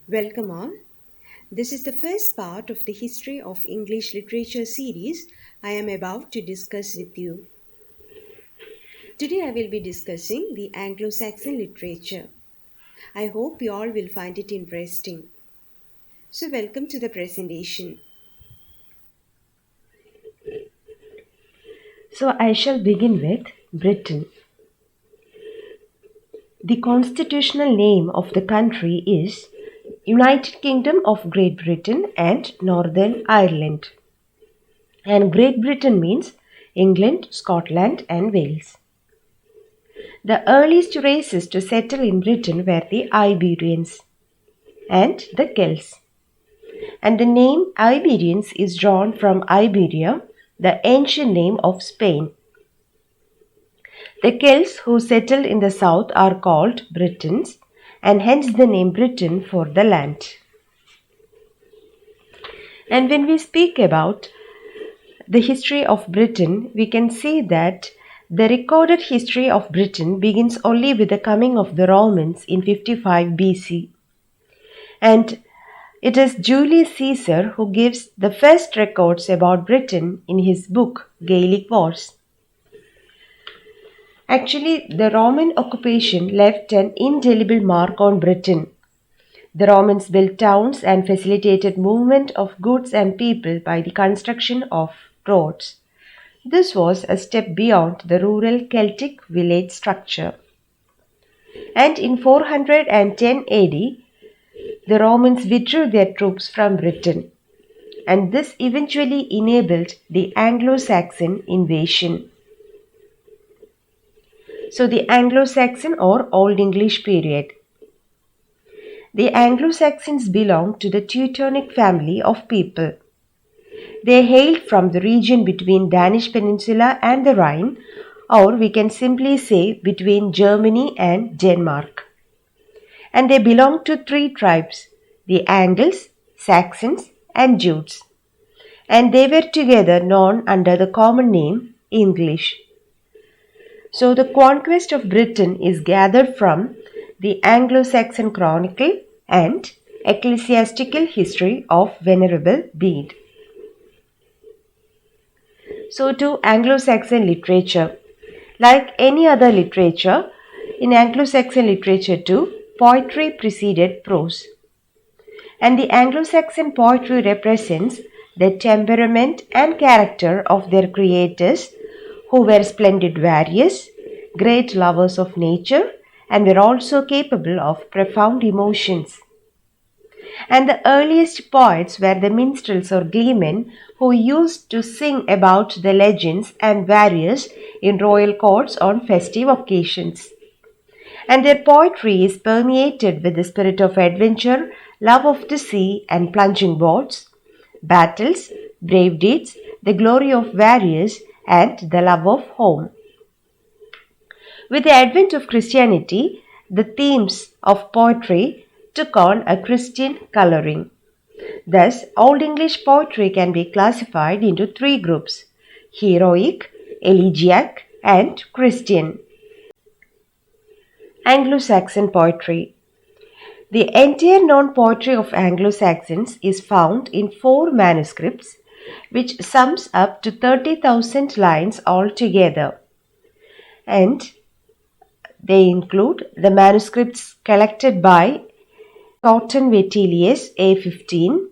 Welcome all. This is the first part of the History of English Literature series I am about to discuss with you. Today I will be discussing the Anglo Saxon literature. I hope you all will find it interesting. So, welcome to the presentation. So I shall begin with Britain. The constitutional name of the country is United Kingdom of Great Britain and Northern Ireland. And Great Britain means England, Scotland and Wales. The earliest races to settle in Britain were the Iberians and the Celts. And the name Iberians is drawn from Iberia, the ancient name of Spain. The Celts who settled in the south are called Britons, and hence the name Britain for the land. And when we speak about the history of Britain, we can see that the recorded history of Britain begins only with the coming of the Romans in 55 BC. And it is Julius Caesar who gives the first records about Britain in his book Gaelic Wars. Actually, the Roman occupation left an indelible mark on Britain. The Romans built towns and facilitated movement of goods and people by the construction of roads. This was a step beyond the rural Celtic village structure. And in 410 AD, the Romans withdrew their troops from Britain, and this eventually enabled the Anglo Saxon invasion. So, the Anglo Saxon or Old English period. The Anglo Saxons belonged to the Teutonic family of people. They hailed from the region between Danish Peninsula and the Rhine, or we can simply say between Germany and Denmark. And they belonged to three tribes, the Angles, Saxons, and Jutes. And they were together known under the common name English. So the conquest of Britain is gathered from the Anglo-Saxon Chronicle and Ecclesiastical History of Venerable Bede. So to Anglo-Saxon literature. Like any other literature, in Anglo-Saxon literature too, poetry preceded prose. And the Anglo-Saxon poetry represents the temperament and character of their creators who were splendid warriors, great lovers of nature, and were also capable of profound emotions. And the earliest poets were the minstrels or gleemen who used to sing about the legends and warriors in royal courts on festive occasions. And their poetry is permeated with the spirit of adventure, love of the sea and plunging boats, battles, brave deeds, the glory of warriors, and the love of home. With the advent of Christianity, the themes of poetry took on a Christian coloring. Thus, Old English poetry can be classified into three groups: heroic, elegiac, and Christian. Anglo-Saxon poetry. The entire known poetry of Anglo-Saxons is found in four manuscripts, which sums up to 30,000 lines altogether. And they include the manuscripts collected by Cotton Vetilius A15,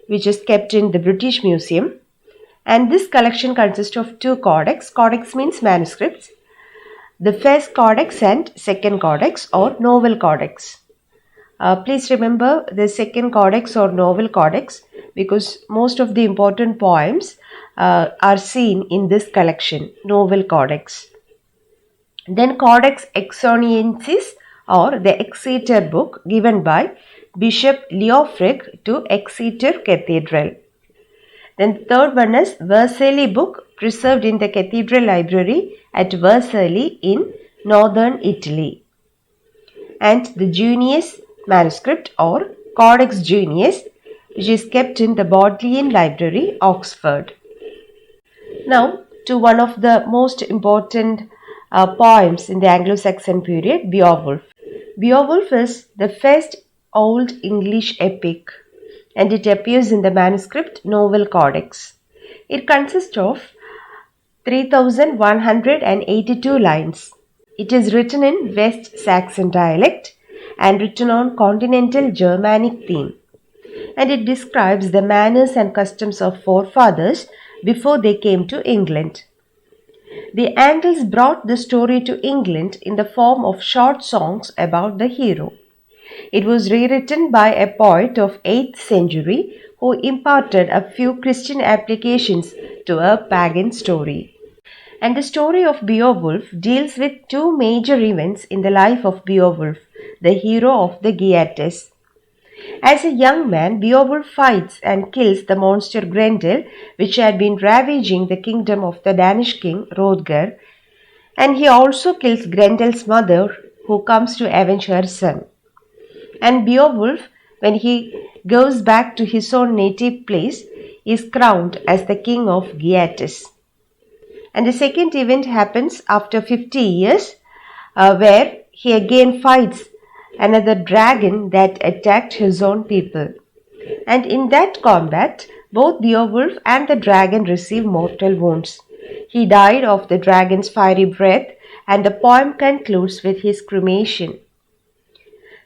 which is kept in the British Museum. And this collection consists of two codex. Codex means manuscripts. The first codex and second codex or novel codex. Please remember the second codex or novel codex because most of the important poems are seen in this collection, novel codex. Then Codex Exoniensis or the Exeter book given by Bishop Leofric to Exeter Cathedral. Then the third one is Vercelli book preserved in the Cathedral Library at Vercelli in northern Italy. And the Junius manuscript or Codex Junius, which is kept in the Bodleian Library, Oxford. Now to one of the most important poems in the Anglo-Saxon period, Beowulf. Beowulf is the first Old English epic, and it appears in the manuscript Novel Codex. It consists of 3,182 lines. It is written in West Saxon dialect and written on continental Germanic theme, and it describes the manners and customs of forefathers before they came to England. The Angles brought the story to England in the form of short songs about the hero. It was rewritten by a poet of 8th century who imparted a few Christian applications to a pagan story. And the story of Beowulf deals with two major events in the life of Beowulf, the hero of the Geates. As a young man, Beowulf fights and kills the monster Grendel, which had been ravaging the kingdom of the Danish king Hrothgar, and he also kills Grendel's mother, who comes to avenge her son. And Beowulf, when he goes back to his own native place, is crowned as the king of Geates. And the second event happens after 50 years, where he again fights another dragon that attacked his own people. And in that combat, both Beowulf and the dragon receive mortal wounds. He died of the dragon's fiery breath, and the poem concludes with his cremation.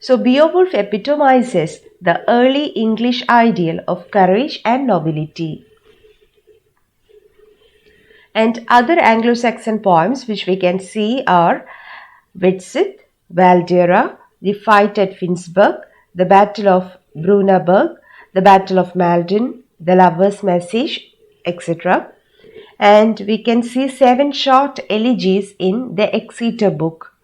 So Beowulf epitomizes the early English ideal of courage and nobility. And other Anglo-Saxon poems which we can see are Widsith, Valdera, the fight at Finnsburg, the Battle of Brunaburg, the Battle of Maldon, the Lover's Message, etc. And we can see 7 short elegies in the Exeter book.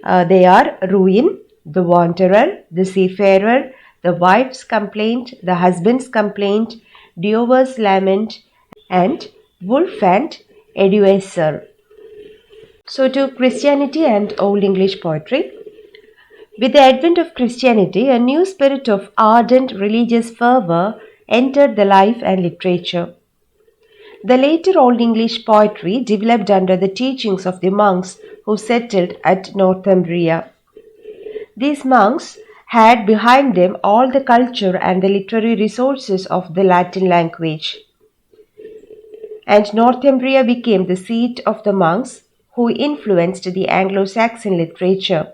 They are Ruin, the Wanderer, the Seafarer, the Wife's Complaint, the Husband's Complaint, Diover's Lament, and Wolf and Eduacer. So to Christianity and Old English poetry. With the advent of Christianity, a new spirit of ardent religious fervor entered the life and literature. The later Old English poetry developed under the teachings of the monks who settled at Northumbria. These monks had behind them all the culture and the literary resources of the Latin language. And Northumbria became the seat of the monks who influenced the Anglo Saxon literature,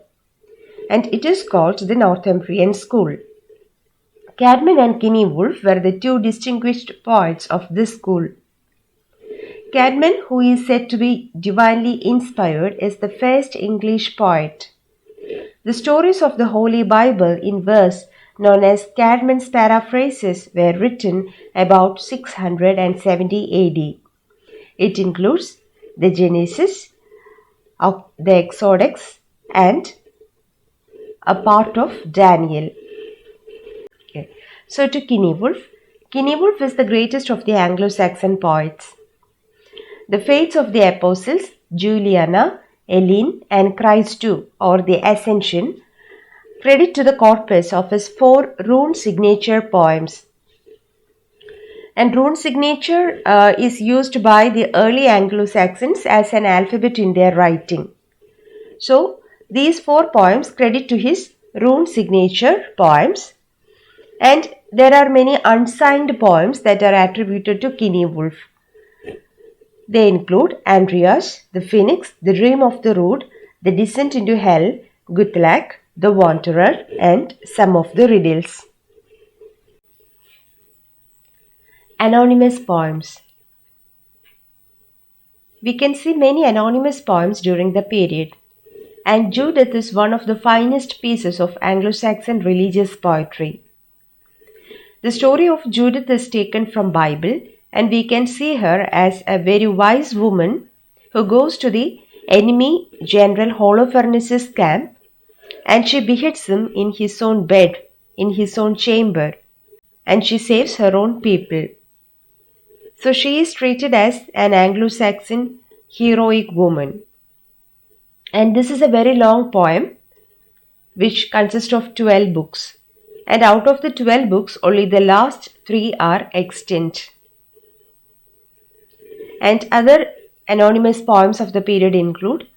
and it is called the Northumbrian School. Caedmon and Cynewulf were the two distinguished poets of this school. Caedmon, who is said to be divinely inspired, is the first English poet. The stories of the Holy Bible in verse, known as Caedmon's paraphrases, were written about 670 AD. It includes the Genesis, the Exodus, and a part of Daniel. Okay. So to Cynewulf. Cynewulf is the greatest of the Anglo-Saxon poets. The fates of the apostles, Juliana, Eileen, and Christ too, or the Ascension, credit to the corpus of his 4 rune signature poems. And rune signature is used by the early Anglo-Saxons as an alphabet in their writing. So these 4 poems credit to his rune signature poems, and there are many unsigned poems that are attributed to Cynewulf. They include Andreas, the Phoenix, the Dream of the Rood, the Descent into Hell, Guthlac, the Wanderer, and some of the riddles. Anonymous poems. We can see many anonymous poems during the period, and Judith is one of the finest pieces of Anglo-Saxon religious poetry. The story of Judith is taken from Bible, and we can see her as a very wise woman who goes to the enemy General Holofernes' camp, and she beheads him in his own bed, in his own chamber, and she saves her own people. So she is treated as an Anglo-Saxon heroic woman. And this is a very long poem which consists of 12 books. And out of the 12 books, only the last 3 are extant. And other anonymous poems of the period include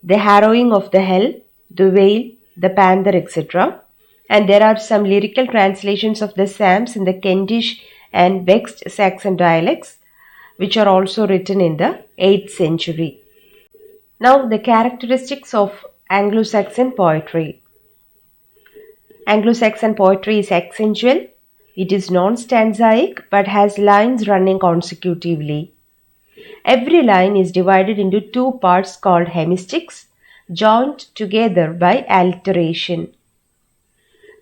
The Harrowing of the Hell, The Whale, The Panther, etc. And there are some lyrical translations of the Psalms in the Kentish and West Saxon dialects, which are also written in the 8th century. Now, the characteristics of Anglo Saxon poetry. Anglo Saxon poetry is accentual, it is non stanzaic but has lines running consecutively. Every line is divided into two parts called hemistichs, joined together by alliteration.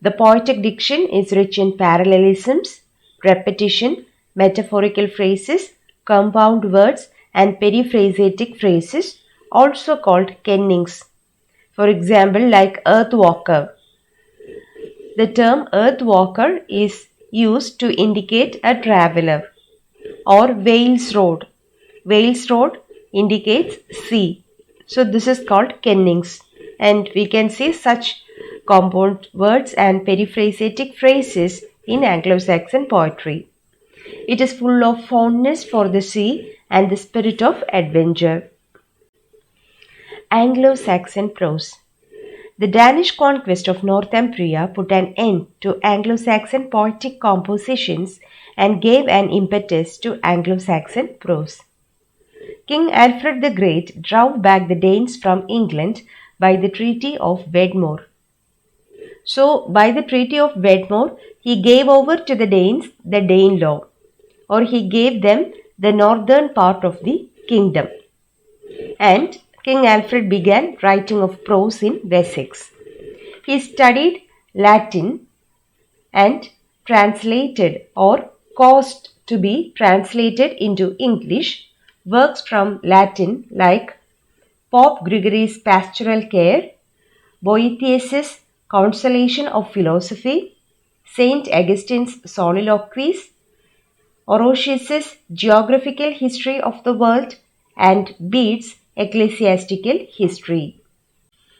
The poetic diction is rich in parallelisms, repetition, metaphorical phrases, compound words, and periphrasetic phrases, also called kennings. For example, like earthwalker. The term earthwalker is used to indicate a traveler. Or Wales Road. Wales Road indicates sea. So this is called kennings. And we can see such compound words and periphrasetic phrases in Anglo-Saxon poetry. It is full of fondness for the sea and the spirit of adventure. Anglo-Saxon prose. The Danish conquest of Northumbria put an end to Anglo-Saxon poetic compositions and gave an impetus to Anglo-Saxon prose. King Alfred the Great drove back the Danes from England by the Treaty of Wedmore. So, by the Treaty of Wedmore, he gave over to the Danes the Danelaw, or he gave them the northern part of the kingdom. And King Alfred began writing of prose in Wessex. He studied Latin and translated or caused to be translated into English works from Latin like Pope Gregory's Pastoral Care, Boethius's Consolation of Philosophy, Saint Augustine's Soliloquies, Orosius's Geographical History of the World, and Bede's Ecclesiastical History.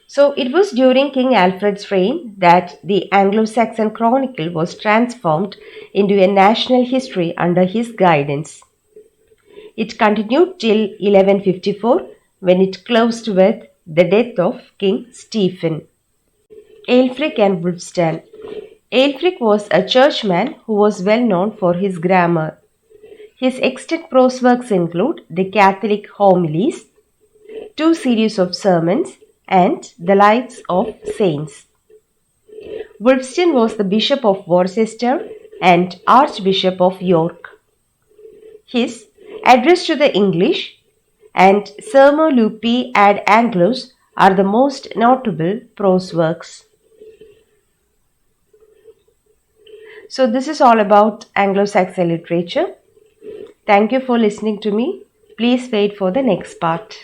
So it was during King Alfred's reign that the Anglo-Saxon Chronicle was transformed into a national history under his guidance. It continued till 1154 when it closed with the death of King Stephen. Aelfric and Wulfstan. Aelfric was a churchman who was well known for his grammar. His extant prose works include the Catholic Homilies, two series of sermons, and the Lives of Saints. Wulfstan was the Bishop of Worcester and Archbishop of York. His Address to the English and Sermo Lupi ad Anglos are the most notable prose works. So this is all about Anglo-Saxon literature. Thank you for listening to me. Please wait for the next part.